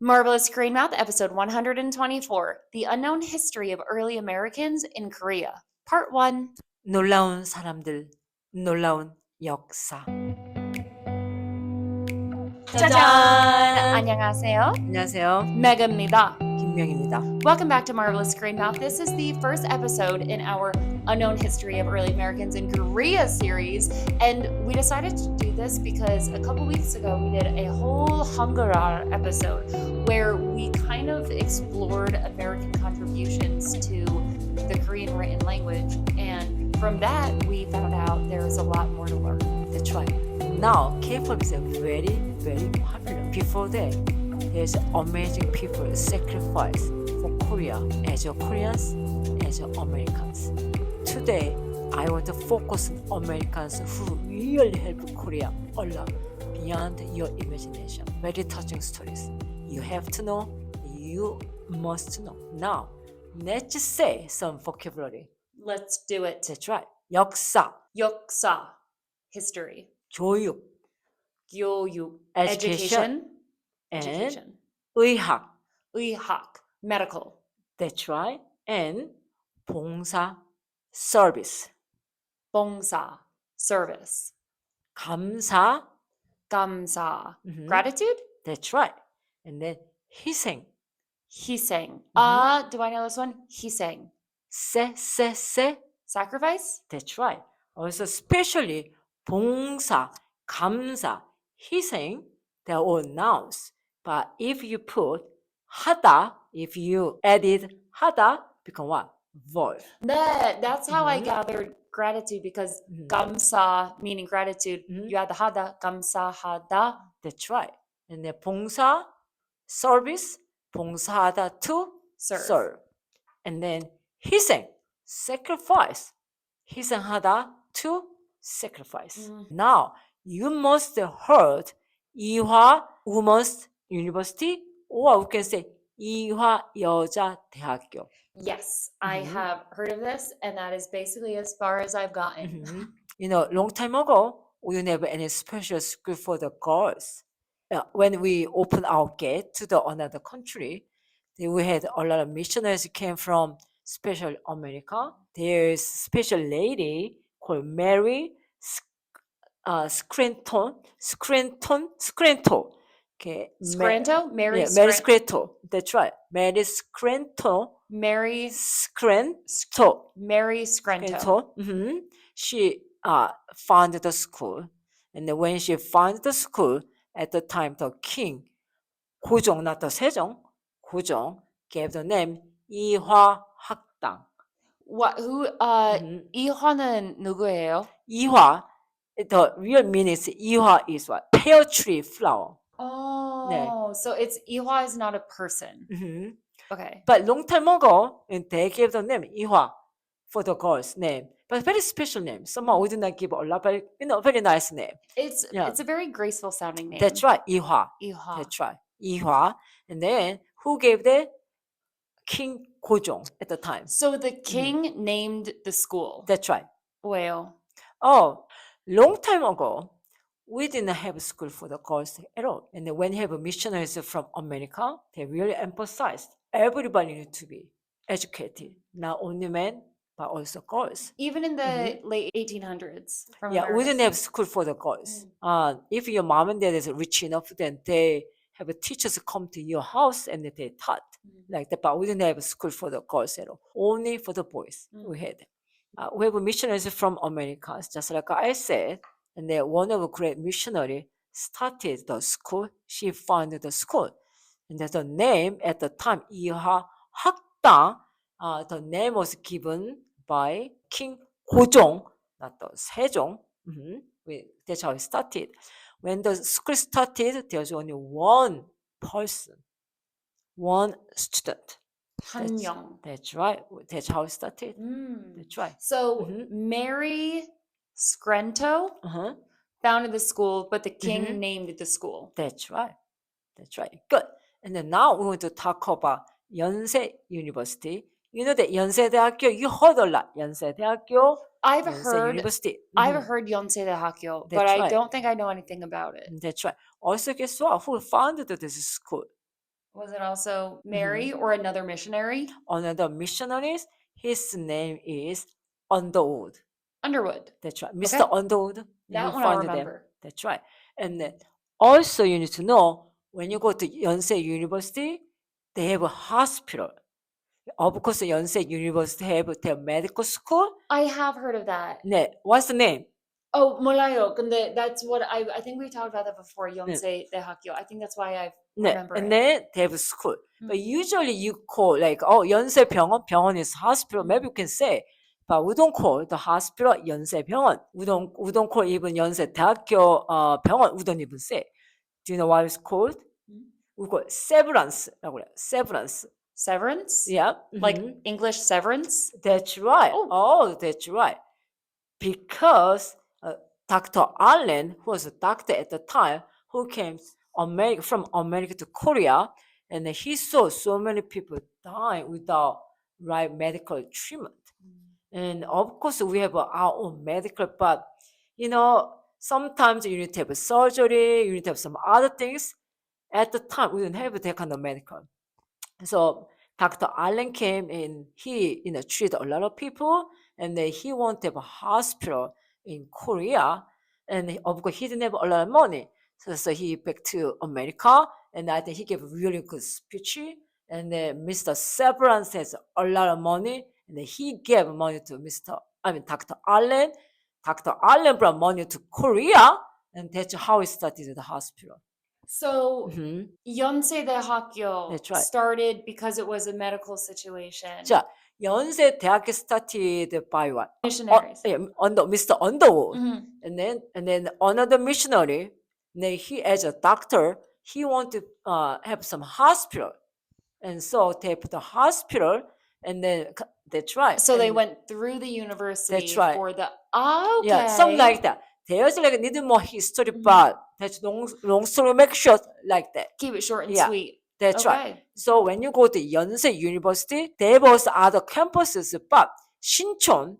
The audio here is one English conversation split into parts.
Marvelous Screen Math, episode 124, The Unknown History of Early Americans in Korea, part 1. 놀라운 사람들, 놀라운 역사. 짜잔! 안녕하세요. 안녕하세요. Mega입니다. 김명입니다. Welcome back to Marvelous Screen Math. This is the first episode in our Unknown History of Early Americans in Korea series, and we decided to do this because a couple weeks ago we did a whole Hangara episode where we kind of explored American contributions to the Korean written language, and from that we found out there is a lot more to learn. That's right. Now, K-pop is a very, very popular. Before that, there's amazing people sacrifice for Korea as a Koreans, as a Americans. Today, I want to focus on Americans who really help Korea a lot beyond your imagination. Very touching stories. You have to know, you must know. Now, let's say some vocabulary. Let's do it. That's right. 역사, 역사, history. 교육, 교육, education, and education. 의학. 의학, medical. That's right. And 봉사, service. 봉사, service. 감사, 감사, Mhm. gratitude. that's right. And then 희생, 희생. Do I know this one? 희생. 세, Sacrifice? that's right. Also, especially 봉사, 감사, 희생, they're all nouns. But if you put 하다, if you added 하다, become what? Verb. That's how I gathered gratitude because 감사 meaning gratitude. You add the 하다, 감사하다. That's right. And then 봉사, service, 봉사하다 to serve. And then 희생, sacrifice, 희생하다 to sacrifice. Now, you must have heard Ewha University, or we can say 이화여자대학교. Yes, I have heard of this, and that is basically as far as I've gotten. You know, long time ago, we didn't have any special school for the girls. When we opened our gate to the another country, we had a lot of missionaries came from special America. There's a special lady called Mary Scranton. Okay, Scranton? Mary Mary Scranton. That's right. Mary Scranton. Mary Scranton. Mary Scranton. Scranton. She founded the school, and then when she founded the school, at the time the king, 고종, not the 세종, 고종 gave the name 이화학당. 이화는 누구예요? 이화, the real meaning is 이화 is what? Pear tree flower. Oh, 네. so it's Ewha is not a person. Okay. But long time ago, they gave the name 이화 for the girl's name. But very special name. Someone would not give a lot, but very nice name. It's a very graceful sounding name. That's right, 이화. 이화. That's right, 이화. And then who gave the King 고종 at the time? So the king named the school. That's right. 왜요? Oh, long time ago, we didn't have a school for the girls at all. And then when you have missionaries from America, they really emphasized everybody need to be educated, not only men, but also girls. Even in the late 1800s. From Yeah, we America. didn't have school for the girls. If your mom and dad is rich enough, then they have teachers come to your house and they taught like that. But we didn't have a school for the girls at all. Only for the boys we had. We have missionaries from America, just like I said. And then one of the great missionary started the school. She founded the school. And the name at the time, 이화학당, the name was given by King 고종, not the 세종. That's how it started. When the school started, there was only one person, one student. 한 명. That's right. That's how it started. That's right. So Mary Scranton founded the school, but the king named the school. That's right. That's right. Good. And then now we want to talk about Yeonse University. You know that 연세대학교, you heard a lot. 연세대학교, I've YONSEI heard University. I've heard YONSEI, but That's I right. don't think I know anything about it. That's right. Also, guess what? Who founded this school? Was it also Mary or another missionary? Another missionaries, his name is Underwood. Underwood. That's right. Mr. Underwood. That you one I find them. remember. That's right. And then also you need to know when you go to YONSEI University, they have a hospital. Of course, YONSEI University have their medical school. I have heard of that. 네, what's the name? Oh, 몰라요. 근데 that's what I think we talked about that before. YONSEI 대학교. I think that's why I 네, remember and it. then they have a school. But usually you call like, oh, YONSEI 병원, 병원 is hospital. Maybe you can say, but we don't call the hospital YONSEI 병원. We don't call even YONSEI 대학교 병원. We don't even say. Do you know what it's called? We call it Severance라고 그래요. Severance. Severance? Yeah. Like English severance? That's right. Oh, that's right. Because Dr. Allen, who was a doctor at the time, who came from America to Korea, and he saw so many people dying without right medical treatment. And of course, we have our own medical, but sometimes you need to have a surgery, you need to have some other things. At the time, we didn't have that kind of medical. So Dr. Allen came and he, treated a lot of people, and then he wanted to have a hospital in Korea, and of course he didn't have a lot of money, so he back to America, and I think he gave a really good speech, and then Mr. Severance has a lot of money, and then he gave money to Dr. Allen. Dr. Allen brought money to Korea, and that's how he started the hospital. So Yeonse 대학교 That's right. started because it was a medical situation. 자, 연세 대학교 started by what? Missionaries. Under Mr. Underwood, and then another missionary. Then he, as a doctor, he wanted to have some hospital, and so they put the hospital, and then that's right. So they went through the university That's right. for the okay. Yeah, something like that. There's like a little more history, but that's long story make short like that. Keep it short and Yeah. sweet. That's Okay. right. So when you go to YONSEI University, they have also other campuses, but Sinchon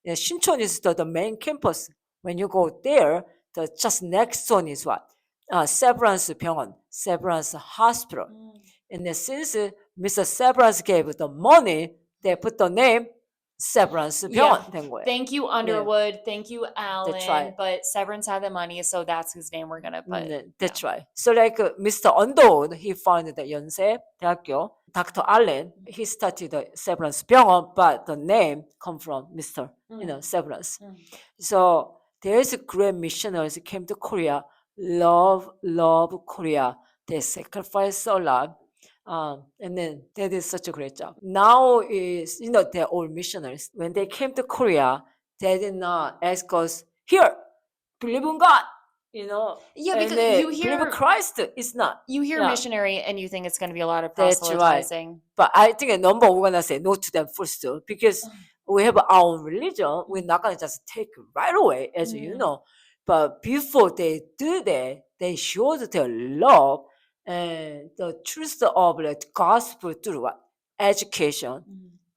is the main campus. When you go there, the just next one is what? Severance 병원, Severance Hospital. And then since Mr. Severance gave the money, they put the name Severance 병원 된 거예요. Thank you, Underwood. Thank you, Allen. That's right. But Severance had the money, so that's his name we're gonna put. That's right. So like Mr. Underwood, he founded the 연세 대학교. Dr. Allen, he started the Severance 병원, but the name come from Mr. Severance. So there's a great missionaries came to Korea, love Korea. They sacrifice a lot. And then they did such a great job. Now is, they're all missionaries. When they came to Korea, they did not ask us, here, believe in God, Yeah, and because they you hear believe in Christ. It's not. you hear Yeah. missionary and you think it's gonna be a lot of That's right. proselytizing. But I think a number we're gonna say no to them first, because we have our own religion. We're not gonna just take it right away, as you know. But before they do that, they showed their love and the truth of the gospel through what? Education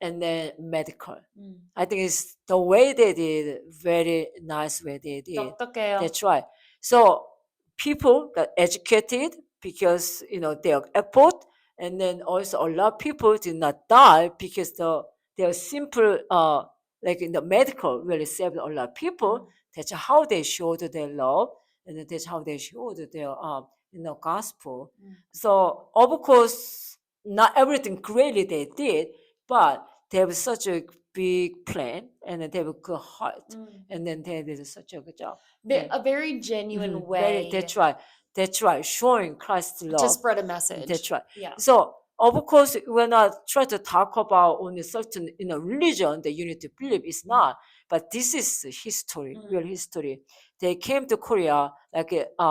and then medical. I think it's the way they did, very nice way they did. 똑똑해요. That's right. So people got educated because their effort, and then also a lot of people did not die because their simple like in the medical really saved a lot of people. That's how they showed their love, and that's how they showed their gospel. So of course not everything greatly they did, but they have such a big plan, and then they have a good heart, and then they did such a good job. A very genuine way That's right. Showing Christ's love to spread a message. That's right. Yeah. So of course, we're not trying to talk about only certain religion that you need to believe. It's not. But this is history, real history. They came to Korea like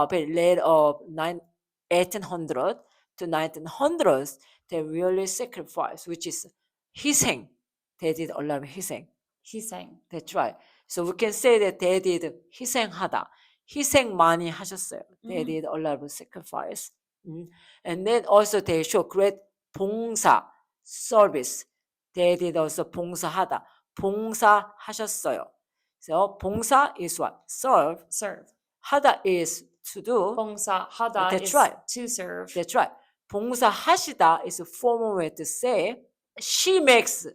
very late of 1800 to 1900s. They really sacrificed, which is 희생. They did a lot of 희생. 희생. That's right. So we can say that they did 희생하다. 희생 많이 하셨어요. They did a lot of sacrifice. And then also they show great 봉사, service. They did also 봉사하다. 봉사하셨어요. So 봉사 is what? Serve. Serve. 하다 is to do. 봉사하다 That's is right. to serve. That's right. 봉사하시다 is a formal way to say. She makes,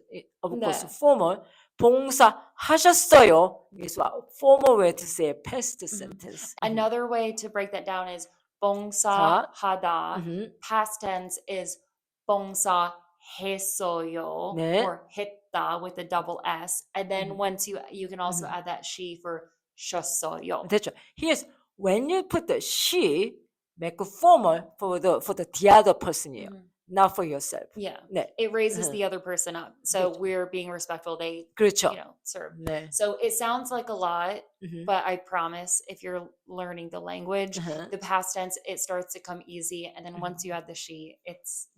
of course, 네. formal. 봉사하셨어요 is a formal way to say past sentence. Another way to break that down is 봉사하다. Past tense is 봉사했어요 네. or 했다 with a double S. And then once you can also add that she for 셨어요. 됐죠. Here's when you put the she, make a formal for the other person이에요. Not for yourself. Yeah. 네. It raises the other person up. So 그렇죠. we're being respectful. They, 그렇죠. serve. 네. So it sounds like a lot, but I promise if you're learning the language, the past tense, it starts to come easy. And then once you add the she, it's,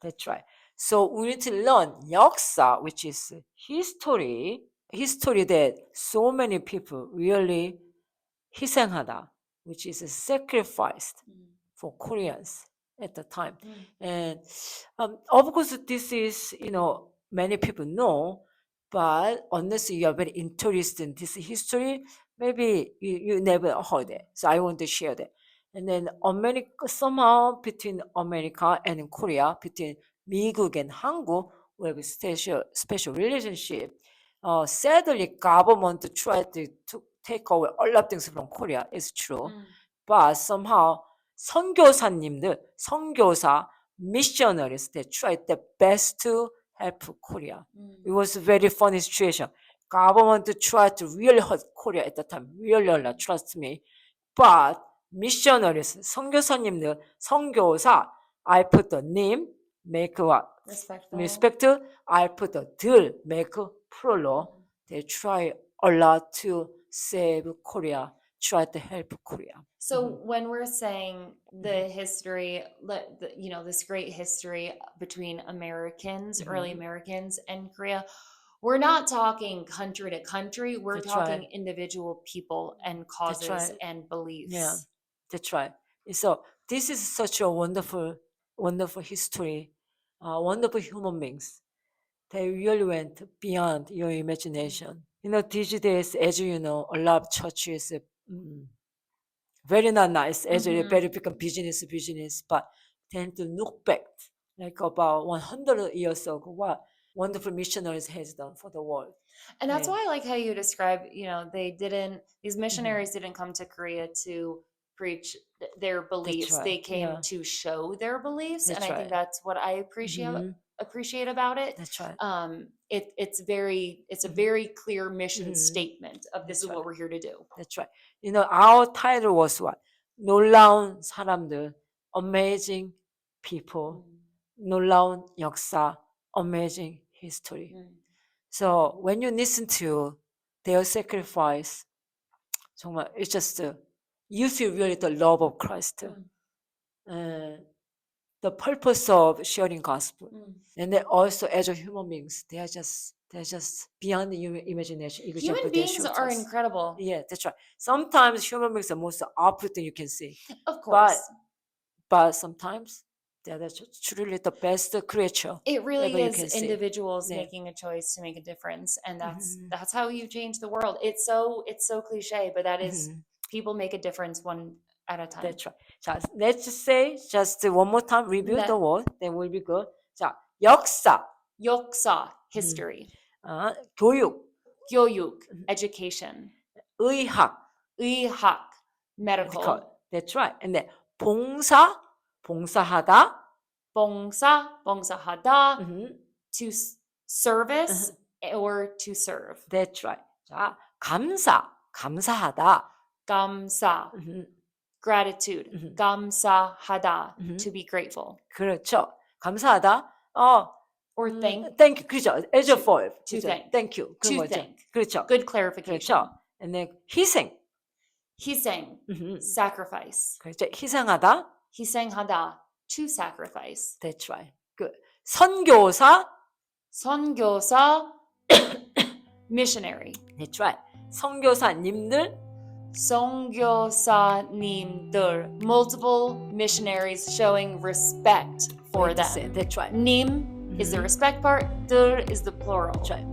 That's right. So we need to learn 역사, which is history that so many people really 희생하다, which is sacrificed for Koreans at the time. And of course, this is, many people know, but unless you are very interested in this history, maybe you never heard it. So I want to share that. And then somehow between America and Korea, between 미국 and 한국, we have a special relationship. Sadly, government tried to take away all of things from Korea. It's true. But somehow 선교사님들, 선교사, missionaries, they tried their best to help Korea. It was a very funny situation. Government tried to really hurt Korea at the time. Really, trust me. But missionaries, 선교사님들, 선교사, I put the name, make what? Respect. I put the 들, make plural. They try a lot to save Korea, try to help Korea. So when we're saying the history, this great history between Americans, early Americans and Korea, we're not talking country to country. We're That's talking right. individual people and causes right. and beliefs. Yeah, that's right. So this is such a wonderful history, wonderful human beings. They really went beyond your imagination. These days, as you know, a lot of churches, very not nice, actually very big business, but tend to look back, like about 100 years ago, what wonderful missionaries has done for the world. And that's why I like how you describe, these missionaries didn't come to Korea to preach their beliefs. right. They came Yeah. to show their beliefs. That's And I think right. that's what I appreciate about it. That's right. It's a very clear mission statement of this That's is what right. we're here to do. That's right. Our title was what? 놀라운 사람들, amazing people, 놀라운 역사, amazing history. So when you listen to their sacrifice, 정말 it's just you feel really the love of Christ, the purpose of sharing gospel, and then also as a human beings, they're just beyond your imagination. Human beings are incredible. Yeah, that's right. Sometimes human beings are most opposite thing you can see, Of course. but sometimes they're truly the best creature. It really ever you is can see. individuals Yeah. making a choice to make a difference, and that's how you change the world. It's so cliche, but that is people make a difference one at a time. That's right. 자, let's say just one more time review 네. the word. Then we'll be good. 자, 역사, 역사, history. 교육, 교육, education. 의학, 의학, medical. That's right. And then 봉사하다, 봉사하다, to service or to serve. That's right. 자, 감사하다. 감사, gratitude. 감사하다, to be grateful. 그렇죠. 감사하다. Or thank. Thank you. 그렇죠. As a verb. To thank. Thank you. To 그런 거죠. thank. 그렇죠. Good clarification. 그렇죠. And then 희생. 희생, sacrifice. 그렇죠. 희생하다. 희생하다, to sacrifice. That's right. Good. 선교사. 선교사, missionary. That's right. 선교사님들. 선교사님들, multiple missionaries showing respect for them. That's right. 님 is the respect part, 들 is the plural. That's right.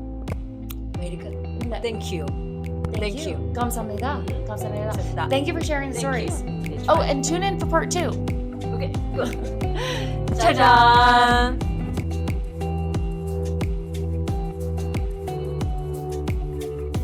Very good. Thank you. Thank you. 감사합니다. 감사합니다. 감사합니다. Thank you for sharing the Thank you. stories. That's Oh, right. and tune in for part 2. Okay, good. 짜잔!